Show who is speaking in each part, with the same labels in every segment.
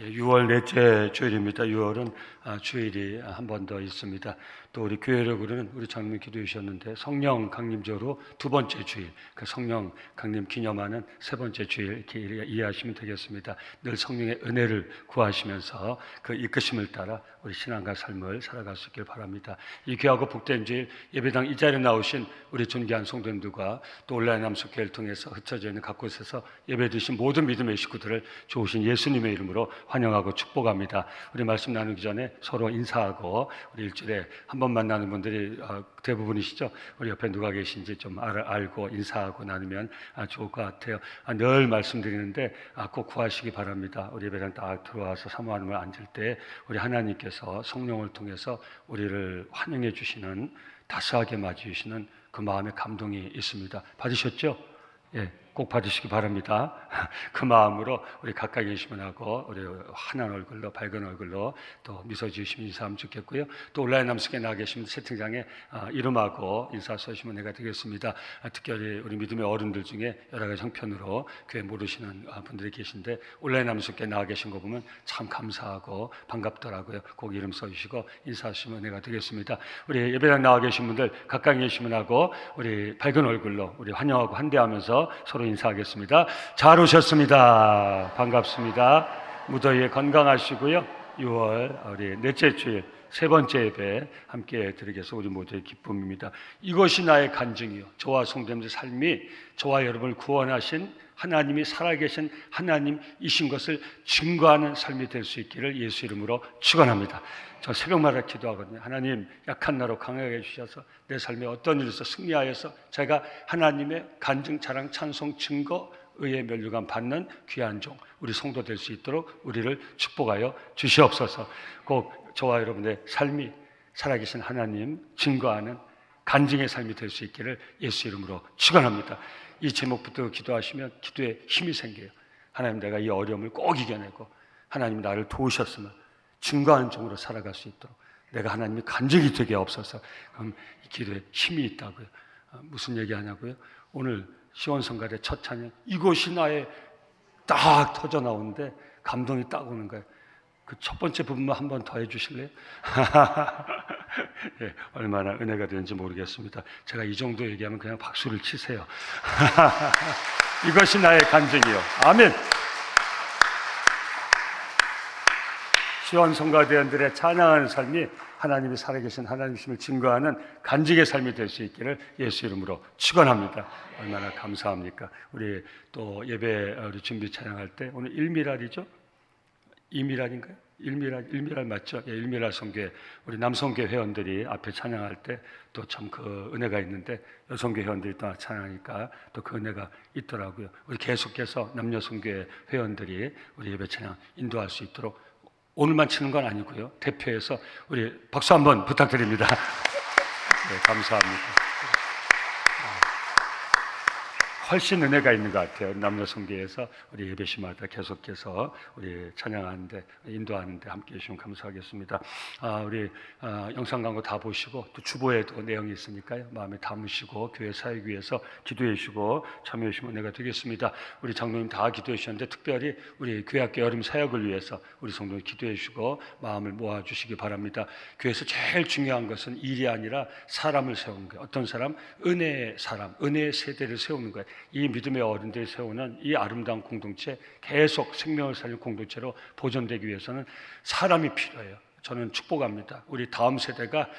Speaker 1: 6월 넷째 주일입니다. 6월은 주일이 한 번 더 있습니다. 또 우리 교회력으로는 우리 장로님 기도해 주셨는데 성령 강림절로 두 번째 주일, 그 성령 강림 기념하는 세 번째 주일 이렇게 이해하시면 되겠습니다. 늘 성령의 은혜를 구하시면서 그 이끄심을 따라 우리 신앙과 삶을 살아갈 수 있길 바랍니다. 이 귀하고 복된 주일 예배당 이 자리에 나오신 우리 존귀한 성도님들과 또 온라인 남숙교회를 통해서 흩어져 있는 각 곳에서 예배 드신 모든 믿음의 식구들을 좋으신 예수님의 이름으로 환영하고 축복합니다. 우리 말씀 나누기 전에 서로 인사하고 우리 일주일에 한 번 만나는 분들이 대부분이시죠. 우리 옆에 누가 계신지 좀 알고 인사하고 나누면 좋을 것 같아요. 늘 말씀드리는데 꼭 구하시기 바랍니다. 우리 예배당 딱 들어와서 사모하는 앉을 때 우리 하나님께서 성령을 통해서 우리를 환영해 주시는, 따스하게 맞이해 주시는 그 마음의 감동이 있습니다. 받으셨죠? 예, 꼭 받으시기 바랍니다. 그 마음으로 우리 가까이 계시면 하고 우리 환한 얼굴로, 밝은 얼굴로 또 미소 지으시면 인사하면 좋겠고요. 또 온라인 남숙에 나와 계시면 채팅장에 이름하고 인사 써주시면 내가 되겠습니다. 특별히 우리 믿음의 어른들 중에 여러 가지 형편으로 교회 모르시는 분들이 계신데 온라인 남숙에 나와 계신 거 보면 참 감사하고 반갑더라고요. 꼭 이름 써주시고 인사하시면 내가 되겠습니다. 우리 예배당 나와 계신 분들 가까이 계시면 하고 우리 밝은 얼굴로 우리 환영하고 환대하면서 서로 인사하겠습니다. 잘 오셨습니다. 반갑습니다. 무더위에 건강하시고요. 6월 우리 넷째 주일 세 번째 예배 함께 드리겠어 우리 모두의 기쁨입니다. 이것이 나의 간증이요, 저와 성도님들 삶이 저와 여러분을 구원하신 하나님이 살아계신 하나님이신 것을 증거하는 삶이 될 수 있기를 예수 이름으로 축원합니다. 저 새벽마다 기도하거든요. 하나님, 약한 나로 강하게 해주셔서 내 삶에 어떤 일에서 승리하여서 제가 하나님의 간증, 자랑, 찬송, 증거, 의의 면류관 받는 귀한 종, 우리 성도 될 수 있도록 우리를 축복하여 주시옵소서. 꼭 저와 여러분의 삶이 살아계신 하나님 증거하는 간증의 삶이 될 수 있기를 예수 이름으로 축원합니다. 이 제목부터 기도하시면 기도에 힘이 생겨요. 하나님, 내가 이 어려움을 꼭 이겨내고 하나님 나를 도우셨으면 증거하는 종으로 살아갈 수 있도록 내가 하나님이 간증이 되게 없어서 그럼 이 기도에 힘이 있다고요. 무슨 얘기하냐고요? 오늘 시온성가대 첫 찬양 이곳이 나의 딱 터져 나오는데 감동이 딱 오는 거예요. 그 첫 번째 부분만 한 번 더 해주실래요? 예, 얼마나 은혜가 되는지 모르겠습니다. 제가 이 정도 얘기하면 그냥 박수를 치세요. 이것이 나의 간증이요. 아멘. 시온 성가대원들의 찬양하는 삶이 하나님이 살아계신 하나님이심을 증거하는 간증의 삶이 될 수 있기를 예수 이름으로 축원합니다. 얼마나 감사합니까? 우리 또 예배 우리 준비 찬양할 때 오늘 일미랄이죠? 이미랄인가요? 일미랄 맞죠? 예, 일미랄 성교회 우리 남성교회 회원들이 앞에 찬양할 때 또 참 그 은혜가 있는데 여성교회 회원들이 또 찬양하니까 또 그 은혜가 있더라고요. 우리 계속해서 남녀성교회 회원들이 우리 예배 찬양 인도할 수 있도록 오늘만 치는 건 아니고요. 대표해서 우리 박수 한번 부탁드립니다. 네, 감사합니다. 훨씬 은혜가 있는 것 같아요. 남녀성교회에서 우리 예배시마다 계속해서 우리 찬양하는데 인도하는데 함께해 주시면 감사하겠습니다. 우리 영상 광고 다 보시고 또 주보에도 내용이 있으니까요. 마음에 담으시고 교회 사역 위해서 기도해 주시고 참여해 주시면 은혜가 되겠습니다. 우리 장로님 다 기도해 주셨는데 특별히 우리 교회학교 여름 사역을 위해서 우리 성도님 기도해 주시고 마음을 모아 주시기 바랍니다. 교회에서 제일 중요한 것은 일이 아니라 사람을 세우는 거예요. 어떤 사람? 은혜의 사람, 은혜의 세대를 세우는 거예요. 이 믿음의 어른들이 세우는 이 아름다운 공동체, 계속 생명을 살리는 공동체로 보존되기 위해서는 사람이 필요해요. 저는 축복합니다. 우리 다음 세대가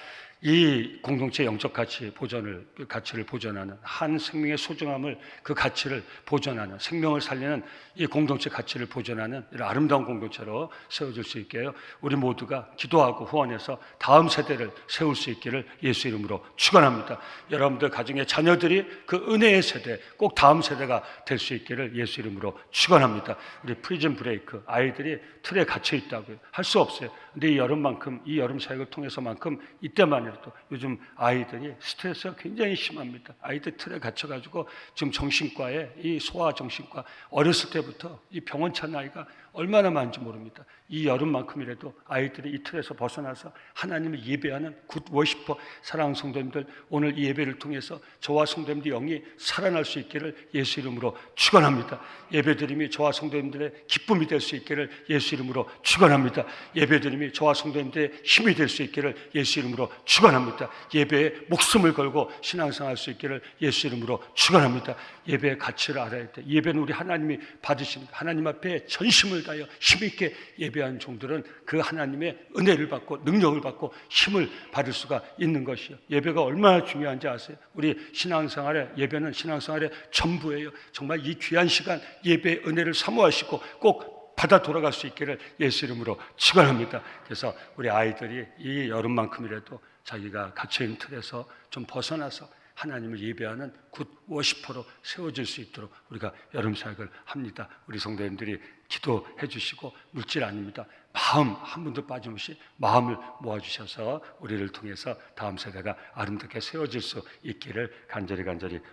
Speaker 1: 이 공동체의 영적 가치를 보존하는, 한 생명의 소중함을, 그 가치를 보존하는, 생명을 살리는 이 공동체 가치를 보존하는 이런 아름다운 공동체로 세워질 수 있게요. 우리 모두가 기도하고 후원해서 다음 세대를 세울 수 있기를 예수 이름으로 축원합니다. 여러분들 가정의 자녀들이 그 은혜의 세대, 꼭 다음 세대가 될 수 있기를 예수 이름으로 축원합니다. 우리 프리즌 브레이크 아이들이 틀에 갇혀 있다고요. 할 수 없어요. 근데 이 여름 사역을 통해서만큼 이때만이라도 요즘 아이들이 스트레스가 굉장히 심합니다. 아이들 틀에 갇혀가지고 지금 정신과에 이 소아정신과 어렸을 때부터 이 병원 찬 아이가 얼마나 많은지 모릅니다. 이 여름만큼이라도 아이들이 이 틀에서 벗어나서 하나님을 예배하는 굿 워시퍼 사랑하는 성도님들, 오늘 이 예배를 통해서 저와 성도님들 영이 살아날 수 있기를 예수 이름으로 축원합니다. 예배드림이 저와 성도님들의 기쁨이 될 수 있기를 예수 이름으로 축원합니다. 예배드림이 저와 성도님들의 힘이 될 수 있기를 예수 이름으로 축원합니다. 예배에 목숨을 걸고 신앙생활할 수 있기를 예수 이름으로 축원합니다. 예배의 가치를 알아야 돼. 예배는 우리 하나님이 받으시는, 하나님 앞에 전심을 다하여 힘있게 예배하는 종들은 그 하나님의 은혜를 받고 능력을 받고 힘을 받을 수가 있는 것이요. 예배가 얼마나 중요한지 아세요? 우리 신앙생활에, 예배는 신앙생활의 전부예요. 정말 이 귀한 시간 예배의 은혜를 사모하시고 꼭 받아 돌아갈 수 있기를 예수 이름으로 축원합니다. 그래서 우리 아이들이 이 여름만큼이라도 자기가 갇혀있는 틀에서 좀 벗어나서 하나님을 예배하는 굿 워시퍼로 세워질 수 있도록 우리가 여름 사역을 합니다. 우리 성도님들이 기도해 주시고, 물질 아닙니다. 마음 한 분도 빠짐없이 마음을 모아주셔서 우리를 통해서 다음 세대가 아름답게 세워질 수 있기를 간절히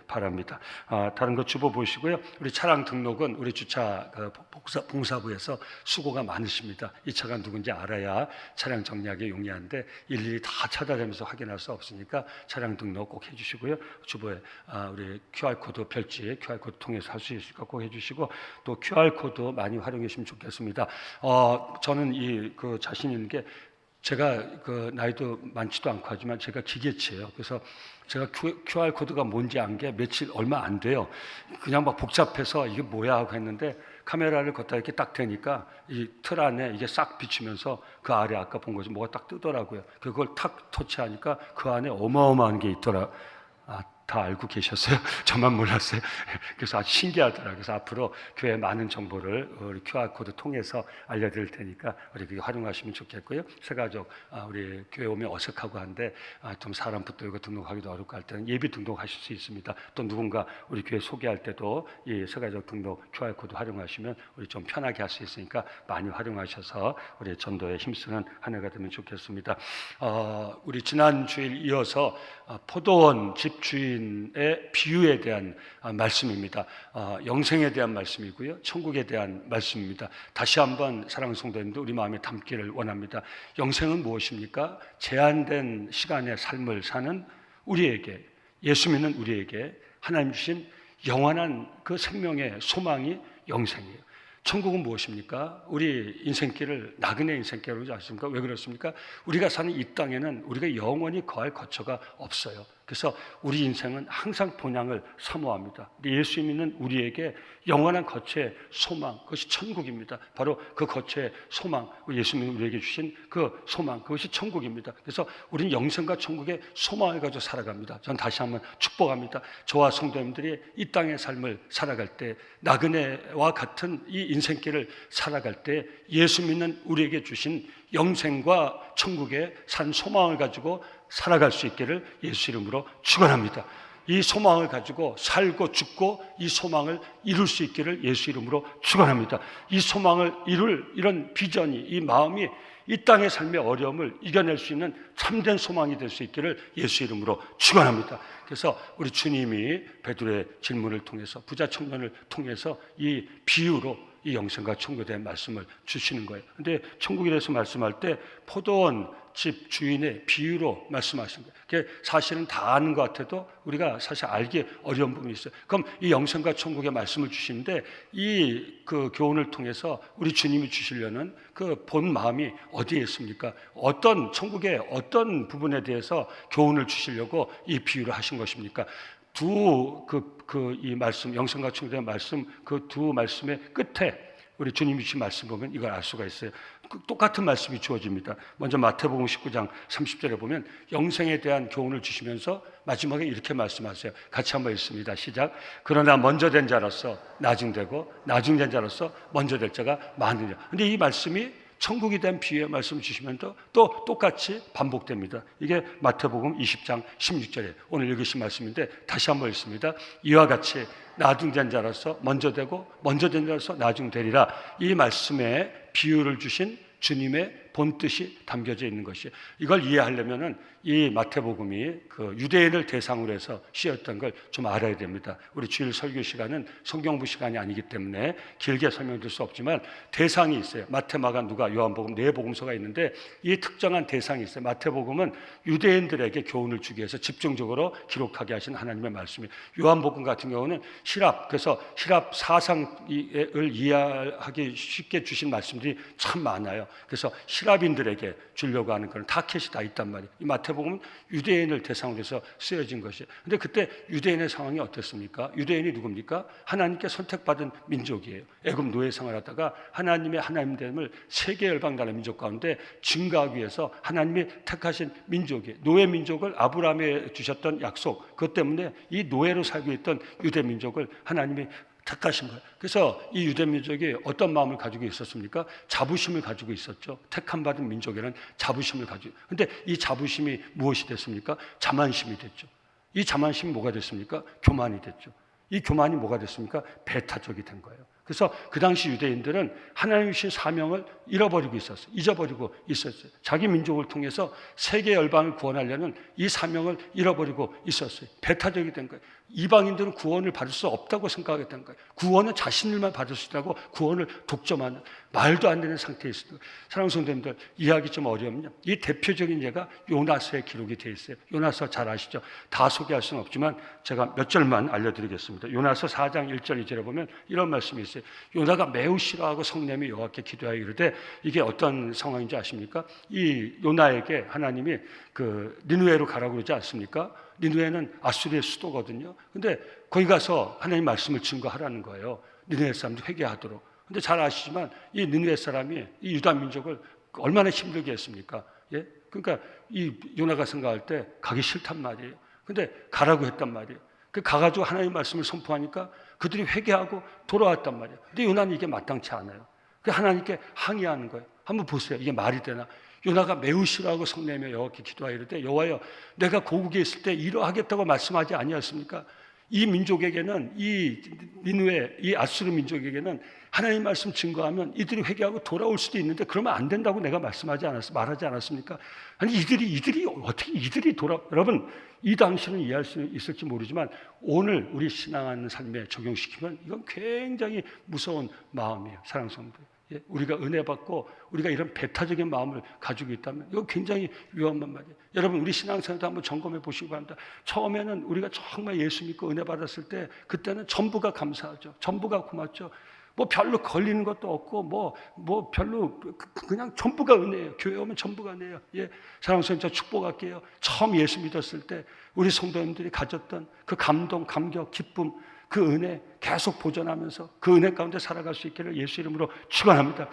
Speaker 1: 바랍니다. 다른 거 주보 보시고요. 우리 차량 등록은 우리 주차 봉사부에서 수고가 많으십니다. 이 차가 누군지 알아야 차량 정리하기 용이한데 일일이 다 찾아다니면서 확인할 수 없으니까 차량 등록 꼭 해주시고요. 주보에 우리 QR코드 별지, QR코드 통해서 할 수 있으니까 꼭 해주시고, 또 QR코드 많이 활용해 주시면 좋겠습니다. 저는 그 자신 있는 게, 제가 그 나이도 많지도 않고 하지만 제가 기계치예요. 그래서 제가 QR 코드가 뭔지 안 게 며칠 얼마 안 돼요. 그냥 막 복잡해서 이게 뭐야 하고 했는데, 카메라를 걷다 이렇게 딱 대니까 이 틀 안에 이게 싹 비치면서 그 아래 아까 본 거지 뭐가 딱 뜨더라고요. 그걸 탁 터치하니까 그 안에 어마어마한 게 있더라. 다 알고 계셨어요? 저만 몰랐어요. 그래서 아주 신기하더라고요. 그래서 앞으로 교회 많은 정보를 우리 QR코드 통해서 알려드릴 테니까 우리 그게 활용하시면 좋겠고요. 새가족, 우리 교회 오면 어색하고 한데 좀 사람 붙들고 등록하기도 어렵고 할 때는 예비 등록하실 수 있습니다. 또 누군가 우리 교회 소개할 때도 이 새가족 등록 QR코드 활용하시면 우리 좀 편하게 할 수 있으니까 많이 활용하셔서 우리 전도에 힘쓰는 한 해가 되면 좋겠습니다. 우리 지난 주일 이어서 포도원 집주인의 비유에 대한 말씀입니다. 영생에 대한 말씀이고요, 천국에 대한 말씀입니다. 다시 한번 사랑하는 성도님들, 우리 마음에 담기를 원합니다. 영생은 무엇입니까? 제한된 시간의 삶을 사는 우리에게, 예수 믿는 우리에게 하나님 주신 영원한 그 생명의 소망이 영생이에요. 천국은 무엇입니까? 우리 인생길을 나그네 인생길로 하지 않습니까? 왜 그렇습니까? 우리가 사는 이 땅에는 우리가 영원히 거할 거처가 없어요. 그래서 우리 인생은 항상 본향을 사모합니다. 예수 믿는 우리에게 영원한 거처의 소망, 그것이 천국입니다. 바로 그 거처의 소망, 예수 믿는 우리에게 주신 그 소망, 그것이 천국입니다. 그래서 우리는 영생과 천국의 소망을 가지고 살아갑니다. 전 다시 한번 축복합니다. 저와 성도님들이 이 땅의 삶을 살아갈 때, 나그네와 같은 이 인생길을 살아갈 때 예수 믿는 우리에게 주신 영생과 천국의 산 소망을 가지고 살아갈 수 있기를 예수 이름으로 축원합니다. 이 소망을 가지고 살고 죽고 이 소망을 이룰 수 있기를 예수 이름으로 축원합니다. 이 소망을 이룰 이런 비전이, 이 마음이 이 땅의 삶의 어려움을 이겨낼 수 있는 참된 소망이 될 수 있기를 예수 이름으로 축원합니다. 그래서 우리 주님이 베드로의 질문을 통해서, 부자 청년을 통해서 이 비유로 이 영생과 천국에 대한 말씀을 주시는 거예요. 그런데 천국에 대해서 말씀할 때 포도원 집 주인의 비유로 말씀하신 거예요. 그게 사실은 다 아는 것 같아도 우리가 사실 알기 어려운 부분이 있어요. 그럼 이 영생과 천국의 말씀을 주시는데, 이 그 교훈을 통해서 우리 주님이 주시려는 그 본 마음이 어디에 있습니까? 어떤 천국의 어떤 부분에 대해서 교훈을 주시려고 이 비유를 하신 것입니까? 이 말씀, 영생과 천국에 대한 말씀, 그 두 말씀의 끝에 우리 주님이 주신 말씀 보면 이걸 알 수가 있어요. 똑같은 말씀이 주어집니다. 먼저 마태복음 19장 30절에 보면 영생에 대한 교훈을 주시면서 마지막에 이렇게 말씀하세요. 같이 한번 읽습니다. 시작. 그러나 먼저 된 자로서 나중되고 나중된 자로서 먼저 될 자가 많으냐. 그런데 이 말씀이 천국에 대한 비유의 말씀을 주시면 또 똑같이 반복됩니다. 이게 마태복음 20장 16절에 오늘 읽으신 말씀인데 다시 한번 읽습니다. 이와 같이 나중된 자로서 먼저 되고 먼저 된 자로서 나중되리라. 이 말씀에 비유를 주신 주님의 본뜻이 담겨져 있는 것이에요. 이걸 이해하려면은 이 마태복음이 그 유대인을 대상으로 해서 쓰였던 걸 좀 알아야 됩니다. 우리 주일 설교 시간은 성경부 시간이 아니기 때문에 길게 설명드릴 수 없지만 대상이 있어요. 마태, 마가, 누가, 요한복음 네 복음서가 있는데 이 특정한 대상이 있어요. 마태복음은 유대인들에게 교훈을 주기 위해서 집중적으로 기록하게 하신 하나님의 말씀이에요. 요한복음 같은 경우는 그래서 시랍 사상을 이해하기 쉽게 주신 말씀들이 참 많아요. 그래서 시랍인들에게 주려고 하는 그런 타켓이 다 있단 말이에요. 이 마태복음은 유대인을 대상으로 해서 쓰여진 것이에요. 근데 그때 유대인의 상황이 어땠습니까? 유대인이 누굽니까? 하나님께 선택받은 민족이에요. 애굽 노예 생활하다가 하나님의 하나님됨을 세계 열방 나라 민족 가운데 증가하기 위해서 하나님이 택하신 민족이에요. 노예 민족을 아브라함에 주셨던 약속, 그것 때문에 이 노예로 살고 있던 유대 민족을 하나님이 택하신 거예요. 그래서 이 유대 민족이 어떤 마음을 가지고 있었습니까? 자부심을 가지고 있었죠. 택함 받은 민족에는 자부심을 가지고. 근데 이 자부심이 무엇이 됐습니까? 자만심이 됐죠. 이 자만심이 뭐가 됐습니까? 교만이 됐죠. 이 교만이 뭐가 됐습니까? 배타적이 된 거예요. 그래서 그 당시 유대인들은 하나님이 주신 사명을 잃어버리고 있었어요. 잊어버리고 있었어요. 자기 민족을 통해서 세계 열방을 구원하려는 이 사명을 잃어버리고 있었어요. 배타적이 된 거예요. 이방인들은 구원을 받을 수 없다고 생각했던 거예요. 구원은 자신들만 받을 수 있다고 구원을 독점하는 말도 안 되는 상태에 있어요. 사랑하는 성도님들, 이해하기 좀 어려우면요, 이 대표적인 예가 요나서에 기록이 되어 있어요. 요나서 잘 아시죠? 다 소개할 수는 없지만 제가 몇 절만 알려드리겠습니다. 요나서 4장 1절 2절에 보면 이런 말씀이 있어요. 요나가 매우 싫어하고 성냄이 여호와께 기도하여 이르되, 이게 어떤 상황인지 아십니까? 이 요나에게 하나님이 그 니느웨로 가라고 그러지 않습니까? 니느웨는 아수리의 수도거든요. 근데 거기 가서 하나님 말씀을 증거하라는 거예요. 니느웨 사람들 회개하도록. 근데 잘 아시지만 이 니느웨 사람이 이 유다 민족을 얼마나 힘들게 했습니까? 예? 그러니까 이 요나가 생각할 때 가기 싫단 말이에요. 근데 가라고 했단 말이에요. 그 가가지고 하나님 말씀을 선포하니까 그들이 회개하고 돌아왔단 말이에요. 근데 요나는 이게 마땅치 않아요. 그 하나님께 항의하는 거예요. 한번 보세요. 이게 말이 되나? 요나가 매우 싫어하고 성내며 여호와께 기도하여 이르되, 여호와여, 내가 고국에 있을 때 이러하겠다고 말씀하지 아니하였습니까? 이 민족에게는, 이 니느웨, 이 아수르 민족에게는 하나님 말씀 증거하면 이들이 회개하고 돌아올 수도 있는데 그러면 안 된다고 내가 말하지 않았습니까? 아니 이들이 어떻게 여러분, 이 당시는 이해할 수 있을지 모르지만 오늘 우리 신앙하는 삶에 적용시키면 이건 굉장히 무서운 마음이에요. 사랑하는 성도들. 예, 우리가 은혜 받고 우리가 이런 배타적인 마음을 가지고 있다면 이거 굉장히 위험한 말이에요. 여러분, 우리 신앙생활도 한번 점검해 보시기 바랍니다. 처음에는 우리가 정말 예수 믿고 은혜 받았을 때 그때는 전부가 감사하죠. 전부가 고맙죠. 뭐 별로 걸리는 것도 없고 뭐 별로 그냥 전부가 은혜예요. 교회 오면 전부가 은혜예요. 예, 사랑하는 성도, 저 축복할게요. 처음 예수 믿었을 때 우리 성도님들이 가졌던 그 감동, 감격, 기쁨, 그 은혜 계속 보존하면서 그 은혜 가운데 살아갈 수 있기를 예수 이름으로 축원합니다.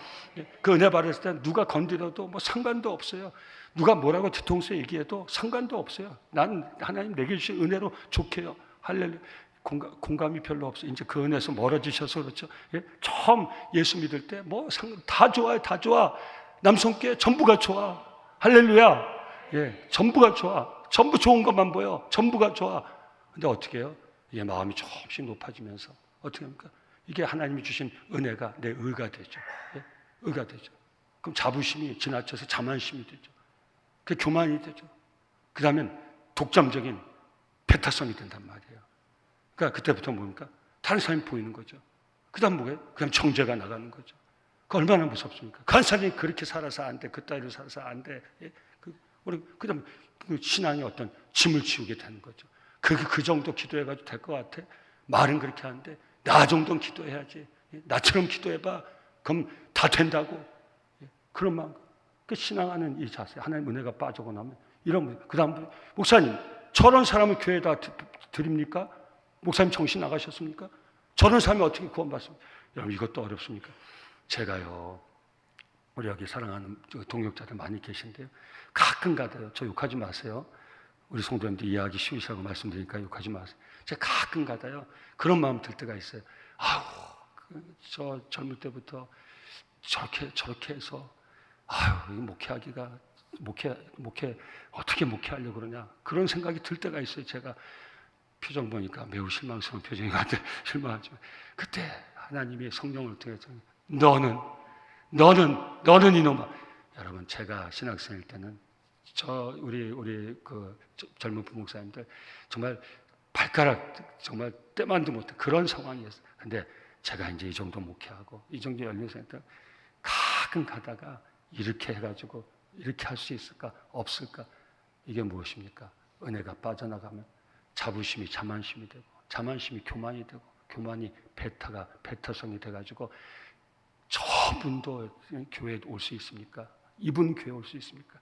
Speaker 1: 그 은혜 받았을 때 누가 건드려도 뭐 상관도 없어요. 누가 뭐라고 뒤통수 얘기해도 상관도 없어요. 난 하나님 내게 주신 은혜로 좋게요. 할렐루야. 공감이 별로 없어요. 이제 그 은혜에서 멀어지셔서 그렇죠. 예? 처음 예수 믿을 때 다 좋아요. 다 좋아. 남성께 전부가 좋아. 할렐루야. 예, 전부가 좋아. 전부 좋은 것만 보여. 전부가 좋아. 근데 어떻게 해요? 이게 마음이 조금씩 높아지면서 어떻게 합니까? 이게 하나님이 주신 은혜가 내 의가 되죠. 예? 의가 되죠. 그럼 자부심이 지나쳐서 자만심이 되죠. 그 교만이 되죠. 그 다음엔 독점적인 배타성이 된단 말이에요. 그러니까 그때부터 뭡니까? 다른 사람이 보이는 거죠. 그 다음 뭐예요? 그 다음 정죄가 나가는 거죠. 그 얼마나 무섭습니까? 그 한 사람이 그렇게 살아서 안 돼. 그 따위로 살아서 안 돼. 예? 그 다음 그 신앙이 어떤 짐을 지우게 되는 거죠. 그 정도 기도해가지고 될 것 같아? 말은 그렇게 하는데 나 정도는 기도해야지. 나처럼 기도해봐. 그럼 다 된다고. 그런 마음. 그 신앙하는 이 자세, 하나님 은혜가 빠지고 나면 이런. 그 다음 목사님, 저런 사람을 교회에다 드립니까? 목사님 정신 나가셨습니까? 저런 사람이 어떻게 구원받습니까? 여러분, 이것도 어렵습니까? 제가요, 우리 여기 사랑하는 동역자들 많이 계신데요, 가끔 가다요, 저 욕하지 마세요. 우리 성도님들 이해하기 쉬우시라고 말씀드리니까 욕하지 마세요. 제가 가끔 가다요, 그런 마음 들 때가 있어요. 아우, 저 젊을 때부터 저렇게 해서, 아유, 목회하기가, 어떻게 목회하려고 그러냐. 그런 생각이 들 때가 있어요. 제가 표정 보니까 매우 실망스러운 표정이 같아요. 실망하지만. 그때 하나님이 성령을 통해서 너는 이놈아. 여러분, 제가 신학생일 때는 우리 젊은 부목사님들 정말 발가락 정말 때만도 못해 그런 상황이었어요. 근데 제가 이제 이 정도 목회하고 이 정도 연륜생들 가끔 가다가 이렇게 해가지고 이렇게 할 수 있을까 없을까? 이게 무엇입니까? 은혜가 빠져나가면 자부심이 자만심이 되고 자만심이 교만이 되고 교만이 배타성이 돼가지고 저분도 교회에 올 수 있습니까? 이분 교회에 올 수 있습니까?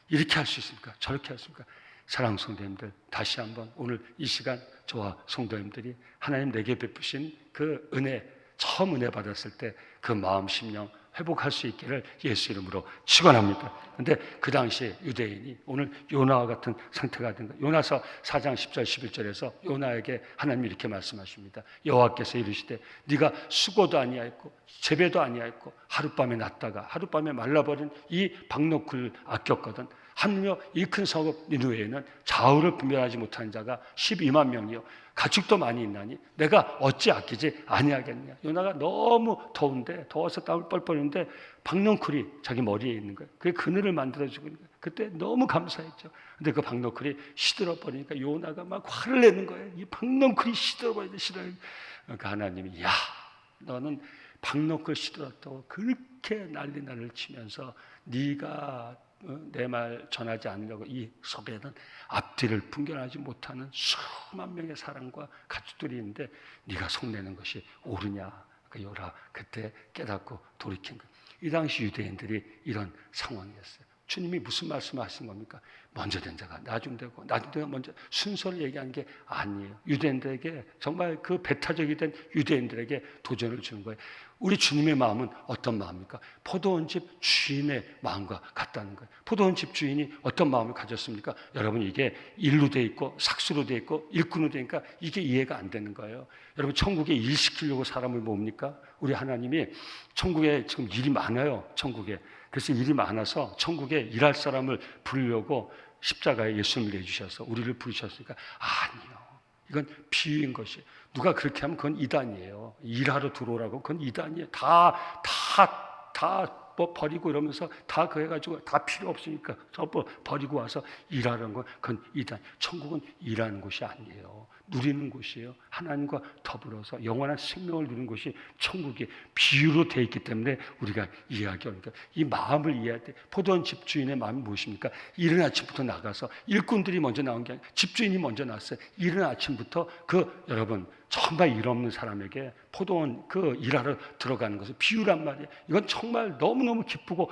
Speaker 1: 이렇게 할 수 있습니까? 저렇게 할 수 있습니까? 사랑하는 성도님들, 다시 한번 오늘 이 시간 저와 성도님들이 하나님 내게 베푸신 그 은혜, 처음 은혜 받았을 때 그 마음 심령 회복할 수 있기를 예수 이름으로 축원합니다. 근데 그 당시에 유대인이 오늘 요나와 같은 상태가 된 거예요. 요나서 4장 10절 11절에서 요나에게 하나님이 이렇게 말씀하십니다. 여호와께서 이르시되 네가 수고도 아니하였고 재배도 아니하였고 하룻밤에 났다가 하룻밤에 말라버린 이 박노크를 아꼈거든. 하물며 이 큰 성읍 니느웨에는 좌우를 분별하지 못하는 자가 12만 명이요 가축도 많이 있나니 내가 어찌 아끼지 아니하겠냐. 요나가 너무 더운데 더워서 땀을 뻘뻘 흘리는데 박넝쿨이 자기 머리에 있는 거예요. 그게 그늘을 만들어주고 있는 거예요. 그때 너무 감사했죠. 근데 그 박넝쿨이 시들어 버리니까 요나가 막 화를 내는 거예요. 이 박넝쿨이 시들어 버리는데 그러니까 하나님이 야 너는 박넝쿨 시들었다고 그렇게 난리나를 치면서 네가 내 말 전하지 않으려고 이 섭에는 앞뒤를 분별하지 못하는 수만 명의 사람과 가축들이 있는데 네가 속내는 것이 옳으냐. 그러니까 요라 그때 깨닫고 돌이킨 거예요. 이 당시 유대인들이 이런 상황이었어요. 주님이 무슨 말씀하신 겁니까? 먼저 된 자가 나중되고 나중되가 먼저 순서를 얘기한 게 아니에요. 유대인들에게 정말 그 배타적이 된 유대인들에게 도전을 주는 거예요. 우리 주님의 마음은 어떤 마음입니까? 포도원집 주인의 마음과 같다는 거예요. 포도원집 주인이 어떤 마음을 가졌습니까? 여러분 이게 일로 돼 있고 삭수로 돼 있고 일꾼으로 되니까 이게 이해가 안 되는 거예요. 여러분 천국에 일 시키려고 사람을 모읍니까? 우리 하나님이 천국에 지금 일이 많아요. 천국에. 그래서 일이 많아서 천국에 일할 사람을 부르려고 십자가에 예수님을 내주셔서 우리를 부르셨으니까 아니요. 이건 비유인 것이. 누가 그렇게 하면 그건 이단이에요. 일하러 들어오라고 그건 이단이에요. 다 뭐 버리고 이러면서 다 그래가지고 다 필요 없으니까 뭐 버리고 와서 일하는 건 그건 이단. 천국은 일하는 곳이 아니에요. 누리는 곳이에요. 하나님과 더불어서 영원한 생명을 누리는 곳이 천국이 비유로 되어 있기 때문에 우리가 이해하기 어려우니까 이 마음을 이해할 때 포도원 집주인의 마음이 무엇입니까? 이른 아침부터 나가서 일꾼들이 먼저 나온 게 아니라 집주인이 먼저 나왔어요. 이른 아침부터 여러분 정말 일 없는 사람에게 포도원 일하러 들어가는 것을 비유란 말이에요. 이건 정말 너무너무 기쁘고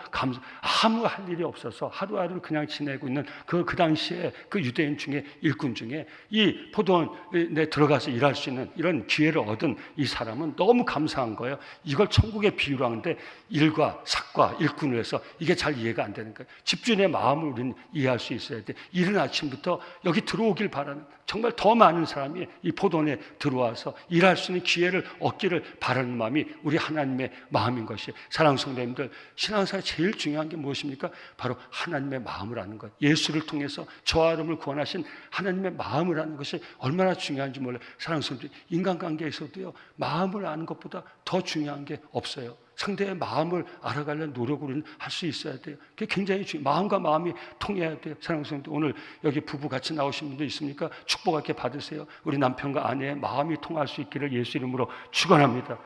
Speaker 1: 아무 할 일이 없어서 하루하루를 그냥 지내고 있는 그 당시에 그 유대인 중에 일꾼 중에 이 포도원에 들어가서 일할 수 있는 이런 기회를 얻은 이 사람은 너무 감사한 거예요. 이걸 천국의 비유로 하는데 일과 삭과 일꾼을 해서 이게 잘 이해가 안 되는 거예요. 집주인의 마음을 우리는 이해할 수 있어야 돼. 이른 아침부터 여기 들어오길 바라는 정말 더 많은 사람이 이 포도원에 들어와서 일할 수 있는 기회를 얻기를 바라는 마음이 우리 하나님의 마음인 것이. 사랑하는 성도님들, 신앙생활 제일 중요한 게 무엇입니까? 바로 하나님의 마음을 아는 것. 예수를 통해서 저와 여러분을 구원하신 하나님의 마음을 아는 것이 얼마나 중요한지 몰라요. 사랑하는 성도들, 인간관계에서도요, 마음을 아는 것보다 더 중요한 게 없어요. 상대의 마음을 알아가려는 노력을 우리는 할 수 있어야 돼요. 그게 굉장히 중요해요. 마음과 마음이 통해야 돼요. 사랑하는 성도들, 오늘 여기 부부 같이 나오신 분도 있습니까? 축복하게 받으세요. 우리 남편과 아내의 마음이 통할 수 있기를 예수 이름으로 축원합니다.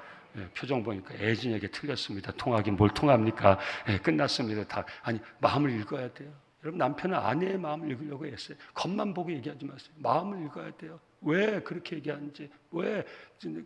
Speaker 1: 표정 보니까 애진에게 틀렸습니다. 통하긴 뭘 통합니까? 끝났습니다. 마음을 읽어야 돼요. 여러분 남편은 아내의 마음을 읽으려고 했어요. 겉만 보고 얘기하지 마세요. 마음을 읽어야 돼요. 왜 그렇게 얘기하는지, 왜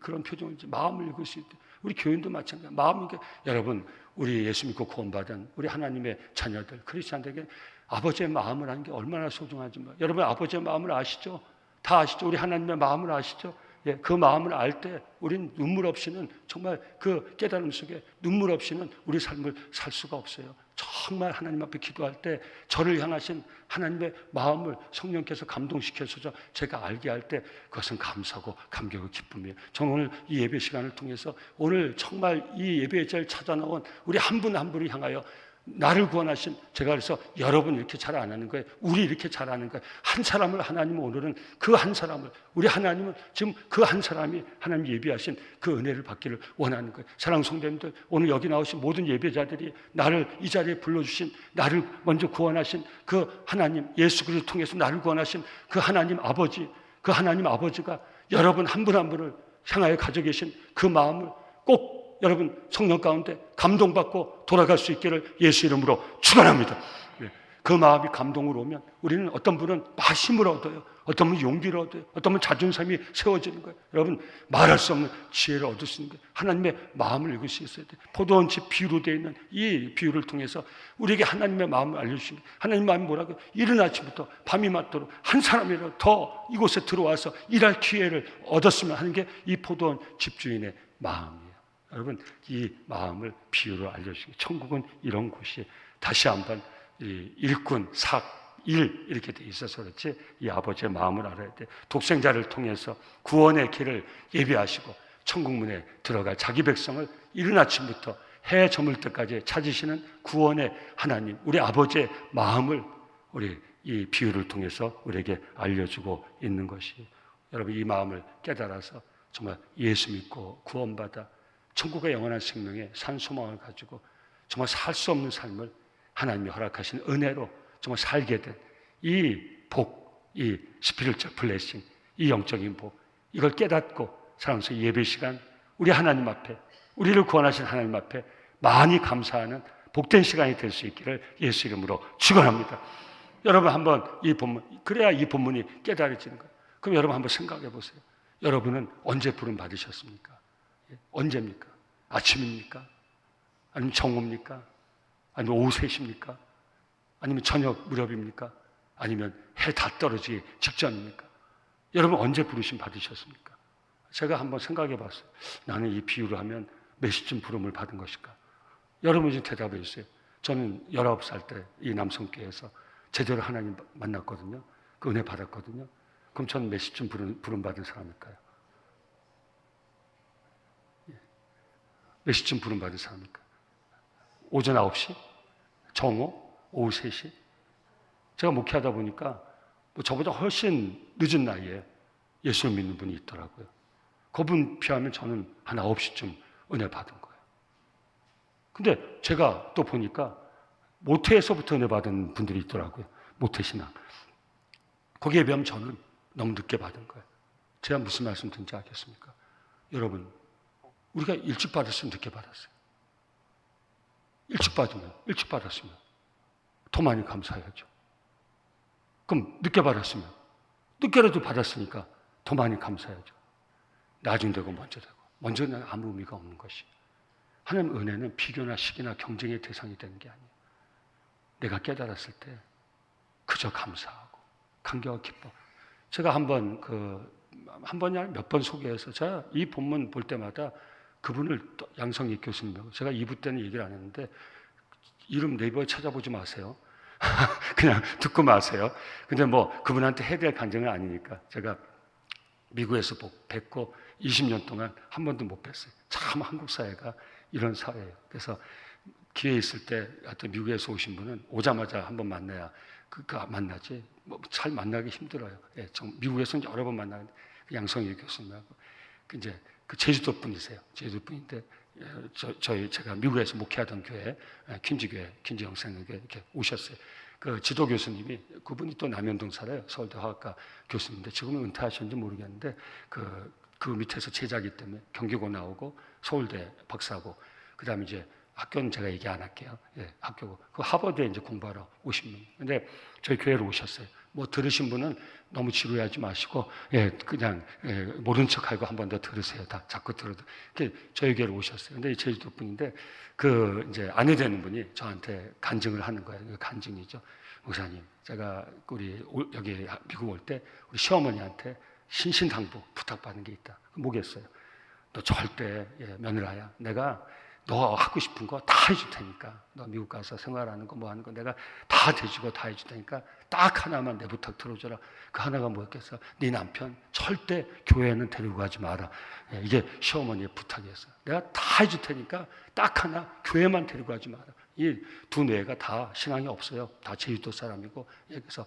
Speaker 1: 그런 표정인지 마음을 읽을 수 있대요. 우리 교인도 마찬가지예요. 마음이 여러분 우리 예수 믿고 구원받은 우리 하나님의 자녀들 크리스찬들에게 아버지의 마음을 아는 게 얼마나 소중한지 여러분 아버지의 마음을 아시죠? 다 아시죠? 우리 하나님의 마음을 아시죠? 그 마음을 알 때 우리는 눈물 없이는 정말 그 깨달음 속에 눈물 없이는 우리 삶을 살 수가 없어요. 정말 하나님 앞에 기도할 때 저를 향하신 하나님의 마음을 성령께서 감동시켜서 제가 알게 할 때 그것은 감사고 감격의 기쁨이에요. 저는 오늘 이 예배 시간을 통해서 오늘 정말 이 예배의 자리를 찾아나온 우리 한 분 한 분을 향하여 나를 구원하신, 제가 그래서 여러분 이렇게 잘 안 하는 거예요. 우리 이렇게 잘하는 거예요. 한 사람을 하나님은 오늘은 그 한 사람을, 우리 하나님은 지금 그 한 사람이 하나님 예비하신 그 은혜를 받기를 원하는 거예요. 사랑하는 성도님들, 오늘 여기 나오신 모든 예배자들이 나를 이 자리에 불러주신, 나를 먼저 구원하신 그 하나님, 예수 그리스도를 통해서 나를 구원하신 그 하나님 아버지, 그 하나님 아버지가 여러분 한 분 한 분을 향하여 가지고 계신 그 마음을 꼭 여러분 성령 가운데 감동받고 돌아갈 수 있기를 예수 이름으로 축원합니다. 그 마음이 감동으로 오면 우리는 어떤 분은 힘을 얻어요. 어떤 분은 용기를 얻어요. 어떤 분은 자존심이 세워지는 거예요. 여러분 말할 수 없는 지혜를 얻을 수 있는 거예요. 하나님의 마음을 읽을 수 있어야 돼요. 포도원집 비유로 되어 있는 이 비유를 통해서 우리에게 하나님의 마음을 알려주신 거예요. 하나님 마음이 뭐라고요? 이른 아침부터 밤이 맞도록 한 사람이라도 더 이곳에 들어와서 일할 기회를 얻었으면 하는 게 이 포도원 집주인의 마음이에요. 여러분 이 마음을 비유로 알려주시고, 천국은 이런 곳이 다시 한번 일꾼, 삭, 일 이렇게 돼 있어서 그렇지 이 아버지의 마음을 알아야 돼. 독생자를 통해서 구원의 길을 예비하시고 천국문에 들어갈 자기 백성을 이른 아침부터 해 저물 때까지 찾으시는 구원의 하나님, 우리 아버지의 마음을 우리 이 비유를 통해서 우리에게 알려주고 있는 것이, 여러분 이 마음을 깨달아서 정말 예수 믿고 구원받아 천국의 영원한 생명에 산 소망을 가지고 정말 살 수 없는 삶을 하나님이 허락하신 은혜로 정말 살게 된 이 복, 이 스피리추얼 블레싱, 이 영적인 복, 이걸 깨닫고 사랑스러운 예배 시간 우리 하나님 앞에, 우리를 구원하신 하나님 앞에 많이 감사하는 복된 시간이 될 수 있기를 예수 이름으로 축원합니다. 여러분 한번 이 본문, 그래야 이 본문이 깨달아지는 거예요. 그럼 여러분 한번 생각해 보세요. 여러분은 언제 부름 받으셨습니까? 언제입니까? 아침입니까? 아니면 정오입니까? 아니면 오후 3시입니까? 아니면 저녁 무렵입니까? 아니면 해 다 떨어지기 직전입니까? 여러분 언제 부르심 받으셨습니까? 제가 한번 생각해 봤어요. 나는 이 비유를 하면 몇 시쯤 부름을 받은 것일까? 여러분이 좀 대답해 주세요. 저는 19살 때 이 남성교회에서 제대로 하나님 만났거든요. 그 은혜 받았거든요. 그럼 저는 몇 시쯤 부름 받은 사람일까요? 몇 시쯤 부름 받은 사람입니까? 오전 9시? 정오? 오후 3시? 제가 목회하다 보니까 저보다 훨씬 늦은 나이에 예수를 믿는 분이 있더라고요. 그분 비하면 저는 한 9시쯤 은혜 받은 거예요. 근데 제가 또 보니까 모태에서부터 은혜 받은 분들이 있더라고요. 모태신앙. 거기에 비하면 저는 너무 늦게 받은 거예요. 제가 무슨 말씀 드린지 알겠습니까? 여러분, 우리가 일찍 받았으면 늦게 받았어요. 일찍 받았으면 더 많이 감사해야죠. 그럼 늦게 받았으면, 늦게라도 받았으니까 더 많이 감사해야죠. 나중 되고 먼저 되고, 먼저는 아무 의미가 없는 것이, 하나님 은혜는 비교나 시기나 경쟁의 대상이 되는 게 아니에요. 내가 깨달았을 때 그저 감사하고 감격하고 기뻐. 제가 한 번이 몇 번 소개해서 제가 이 본문 볼 때마다 그분을 양성익 교수님하고 제가 2부 때는 얘기를 안 했는데 이름 네이버에 찾아보지 마세요. 그냥 듣고 마세요. 근데 뭐 그분한테 해야 될 간증은 아니니까 제가 미국에서 뵙고 20년 동안 한 번도 못 뵀어요. 참 한국 사회가 이런 사회예요. 그래서 기회 있을 때 하여튼 미국에서 오신 분은 오자마자 한 번 만나야 만나지 뭐 잘 만나기 힘들어요. 예, 미국에서는 여러 번 만나는데 양성일 교수님하고 이제 그 제주도 분이세요. 제주도 분인데 제가 미국에서 목회하던 교회 퀸즈 영생교회 이렇게 오셨어요. 그 지도 교수님이 그분이 또 남현동 살아요. 서울대 화학과 교수님인데 지금은 은퇴하셨는지 모르겠는데 그 밑에서 제자기 때문에 경기고 나오고 서울대 박사고 그다음에 이제 학교는 제가 얘기 안 할게요. 예, 학교고 그 하버드에 이제 공부하러 오신 분. 근데 저희 교회로 오셨어요. 뭐 들으신 분은 너무 지루해하지 마시고 그냥 모른 척하고 한 번 더 들으세요. 다 자꾸 들어도. 저희 교회로 오셨어요. 근데 제주도 분인데 그 이제 아내 되는 분이 저한테 간증을 하는 거예요. 간증이죠. 목사님, 제가 우리 여기 미국 올 때 우리 시어머니한테 신신당부 부탁받은 게 있다. 뭐겠어요? 너 절대 며느라야. 내가 너 하고 싶은 거 다 해줄 테니까 너 미국 가서 생활하는 거 뭐 하는 거 내가 다 대주고 다 해줄 테니까 딱 하나만 내 부탁 들어줘라. 그 하나가 뭐였겠어? 네 남편 절대 교회는 데리고 가지 마라. 이게 시어머니의 부탁이었어요. 내가 다 해줄 테니까 딱 하나 교회만 데리고 가지 마라. 이 두 뇌가 다 신앙이 없어요. 다 제주도 사람이고, 그래서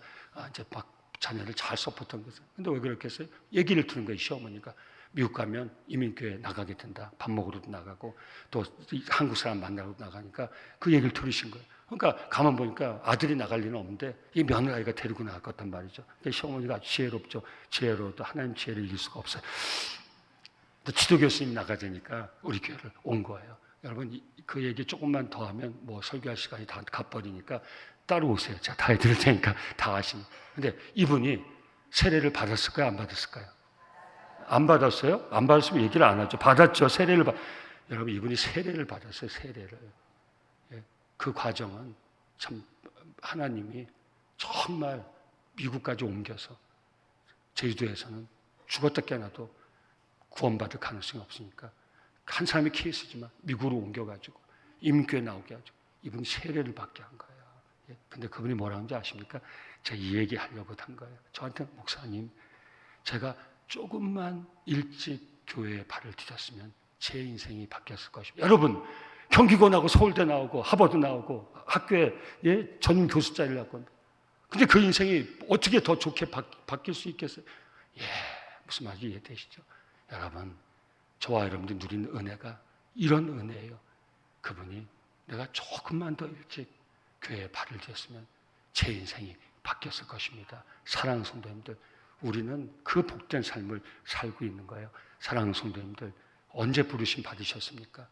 Speaker 1: 이제 막 자녀를 잘 서포트한 거죠. 근데 왜 그렇겠어요? 얘기를 들은 거예요, 시어머니가. 미국 가면 이민교회 나가게 된다. 밥 먹으러도 나가고, 또 한국 사람 만나러 나가니까 그 얘기를 들으신 거예요. 그러니까 가만 보니까 아들이 나갈 리는 없는데 이 며느리가 데리고 나갔단 말이죠. 시어머니가 아주 지혜롭죠. 지혜로도 하나님 지혜를 이길 수가 없어요. 또 지도 교수님 나가자니까 우리 교회를 온 거예요. 여러분 그 얘기 조금만 더 하면 뭐 설교할 시간이 다 가버리니까 따라오세요. 제가 다 해드릴 테니까 다 아시는. 근데 이분이 세례를 받았을까요? 안 받았을까요? 안 받았어요? 안 받았으면 얘기를 안 하죠. 받았죠. 세례를 여러분 이분이 세례를 받았어요. 세례를. 그 과정은 참 하나님이 정말 미국까지 옮겨서 제주도에서는 죽었다 깨어나도 구원받을 가능성이 없으니까 한 사람의 케이스지만 미국으로 옮겨가지고 임교회 나오게 하죠. 이분이 세례를 받게 한 거예요. 근데 그분이 뭐라고 하는지 아십니까? 제가 이 얘기 하려고 한 거예요. 저한테 목사님, 제가 조금만 일찍 교회에 발을 디뎠으면 제 인생이 바뀌었을 것입니다. 여러분, 경기고 나오고 서울대 나오고 하버드 나오고 학교에 전 교수 자리를 갖고 근데 그 인생이 어떻게 더 좋게 바뀔 수 있겠어요? 무슨 말인지 이해되시죠? 여러분, 저와 여러분들이 누리는 은혜가 이런 은혜예요. 그분이 내가 조금만 더 일찍 교회에 발을 디뎠으면 제 인생이 바뀌었을 것입니다. 사랑하는 성도님들, 우리는 그 복된 삶을 살고 있는 거예요. 사랑하는 성도님들, 언제 부르심 받으셨습니까?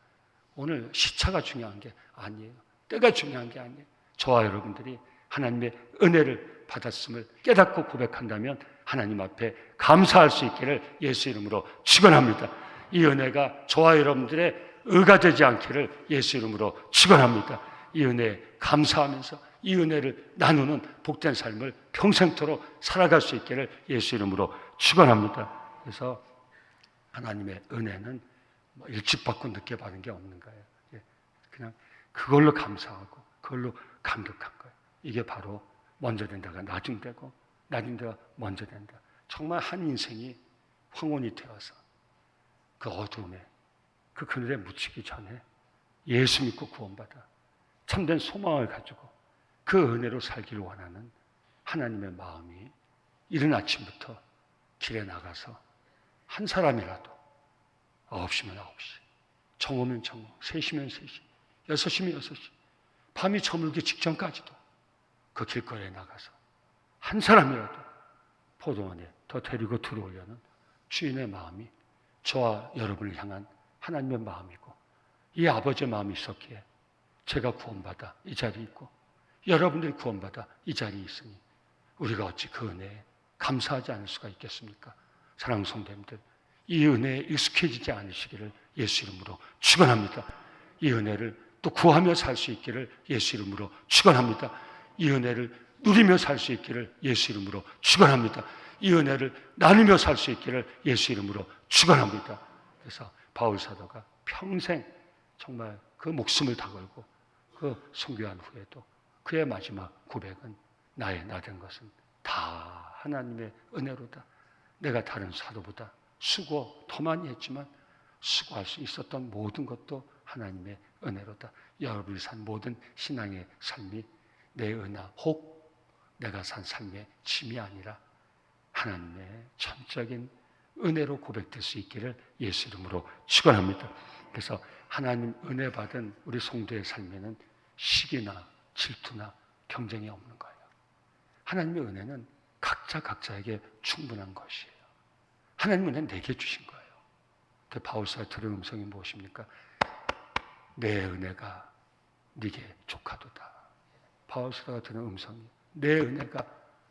Speaker 1: 오늘 시차가 중요한 게 아니에요. 때가 중요한 게 아니에요. 저와 여러분들이 하나님의 은혜를 받았음을 깨닫고 고백한다면 하나님 앞에 감사할 수 있기를 예수 이름으로 축원합니다. 이 은혜가 저와 여러분들의 의가 되지 않기를 예수 이름으로 축원합니다. 이 은혜에 감사하면서 이 은혜를 나누는 복된 삶을 평생토록 살아갈 수 있기를 예수 이름으로 축원합니다. 그래서 하나님의 은혜는 일찍 받고 늦게 받은 게 없는 거예요. 그냥 그걸로 감사하고 그걸로 감격한 거예요. 이게 바로 먼저 된다가 나중 되고 나중 되가 먼저 된다. 정말 한 인생이 황혼이 되어서 그 어두움에 그 그늘에 묻히기 전에 예수 믿고 구원받아 참된 소망을 가지고 그 은혜로 살기를 원하는 하나님의 마음이 이른 아침부터 길에 나가서 한 사람이라도 9시면 9시, 정오면 정오, 3시면 3시, 6시면 6시, 밤이 저물기 직전까지도 그 길거리에 나가서 한 사람이라도 포도원에 더 데리고 들어오려는 주인의 마음이 저와 여러분을 향한 하나님의 마음이고 이 아버지의 마음이 있었기에 제가 구원받아 이 자리에 있고 여러분들이 구원받아 이 자리에 있으니 우리가 어찌 그 은혜에 감사하지 않을 수가 있겠습니까? 사랑하는 성도님들, 이 은혜에 익숙해지지 않으시기를 예수 이름으로 축원합니다. 이 은혜를 또 구하며 살 수 있기를 예수 이름으로 축원합니다. 이 은혜를 누리며 살 수 있기를 예수 이름으로 축원합니다. 이 은혜를 나누며 살 수 있기를 예수 이름으로 축원합니다. 그래서 바울 사도가 평생 정말 그 목숨을 다 걸고 그 순교한 후에도 그의 마지막 고백은 나의 나 된 것은 다 하나님의 은혜로다. 내가 다른 사도보다 수고 더 많이 했지만 수고할 수 있었던 모든 것도 하나님의 은혜로다. 여러분이 산 모든 신앙의 삶이 내 은하 혹 내가 산 삶의 짐이 아니라 하나님의 전적인 은혜로 고백될 수 있기를 예수 이름으로 축원합니다. 그래서 하나님 은혜 받은 우리 성도의 삶에는 시기나 질투나 경쟁이 없는 거예요. 하나님의 은혜는 각자에게 충분한 것이에요. 하나님 은혜는 내게 주신 거예요. 그 바울사가 들은 음성이 무엇입니까? 내 은혜가 네게 족하도다. 바울사가 들은 음성이 내 은혜가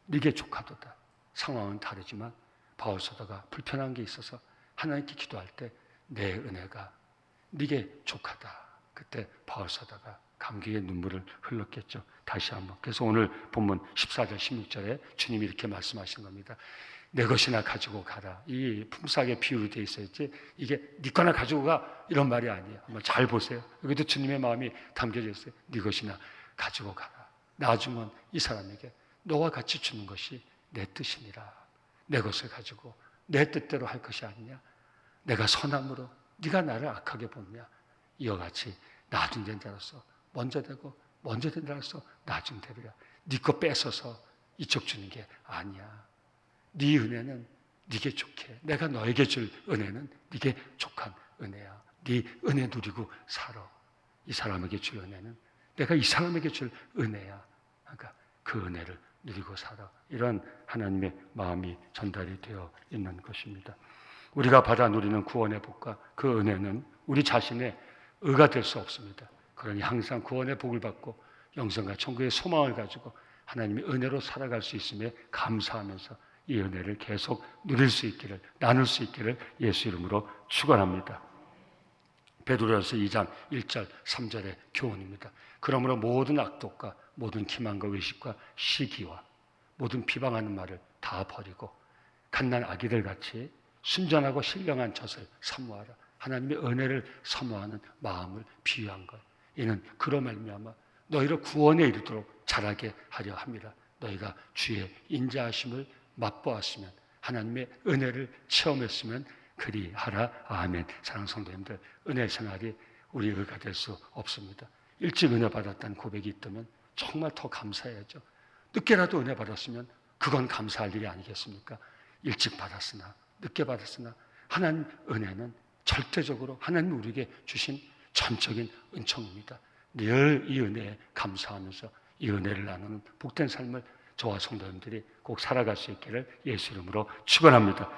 Speaker 1: 네게 족하도다. 상황은 다르지만 바울사가 불편한 게 있어서 하나님께 기도할 때 내 은혜가 네게 족하다. 그때 바울사가 감격의 눈물을 흘렸겠죠. 다시 한번. 그래서 오늘 본문 14절 16절에 주님이 이렇게 말씀하신 겁니다. 내 것이나 가지고 가라. 이 품삯의 비유로 되어 있어야지 이게 네 거나 가지고 가 이런 말이 아니에요. 한번 잘 보세요. 여기도 주님의 마음이 담겨져 있어요. 네 것이나 가지고 가라. 나중은 이 사람에게 너와 같이 주는 것이 내 뜻이니라. 내 것을 가지고 내 뜻대로 할 것이 아니냐. 내가 선함으로 네가 나를 악하게 보느냐. 이와 같이 나중된 자로서 먼저 되고 먼저 된다 해서 나중 되리라. 네 거 뺏어서 이쪽 주는 게 아니야. 네 은혜는 네게 좋게, 내가 너에게 줄 은혜는 네게 족한 은혜야. 네 은혜 누리고 살아. 이 사람에게 줄 은혜는 내가 이 사람에게 줄 은혜야. 그러니까 그 은혜를 누리고 살아. 이런 하나님의 마음이 전달이 되어 있는 것입니다. 우리가 받아 누리는 구원의 복과 그 은혜는 우리 자신의 의가 될 수 없습니다. 그러니 항상 구원의 복을 받고 영생과 천국의 소망을 가지고 하나님의 은혜로 살아갈 수 있음에 감사하면서 이 은혜를 계속 누릴 수 있기를, 나눌 수 있기를 예수 이름으로 축원합니다. 베드로전서 2장 1절 3절의 교훈입니다. 그러므로 모든 악독과 모든 기만과 의식과 시기와 모든 비방하는 말을 다 버리고 갓난 아기들 같이 순전하고 신령한 젖을 사모하라. 하나님의 은혜를 사모하는 마음을 비유한 것. 이는 그로 말미암아 너희를 구원에 이르도록 자라게 하려 함이라. 너희가 주의 인자하심을 맛보았으면, 하나님의 은혜를 체험했으면 그리하라. 아멘. 사랑하는 성도님들, 은혜 생활이 우리 의가 될 수 없습니다. 일찍 은혜 받았다는 고백이 있다면 정말 더 감사해야죠. 늦게라도 은혜 받았으면 그건 감사할 일이 아니겠습니까? 일찍 받았으나 늦게 받았으나 하나님 은혜는 절대적으로 하나님 우리에게 주신 전적인 은총입니다. 늘 이 은혜에 감사하면서 이 은혜를 나누는 복된 삶을 저와 성도님들이 꼭 살아갈 수 있기를 예수 이름으로 축원합니다.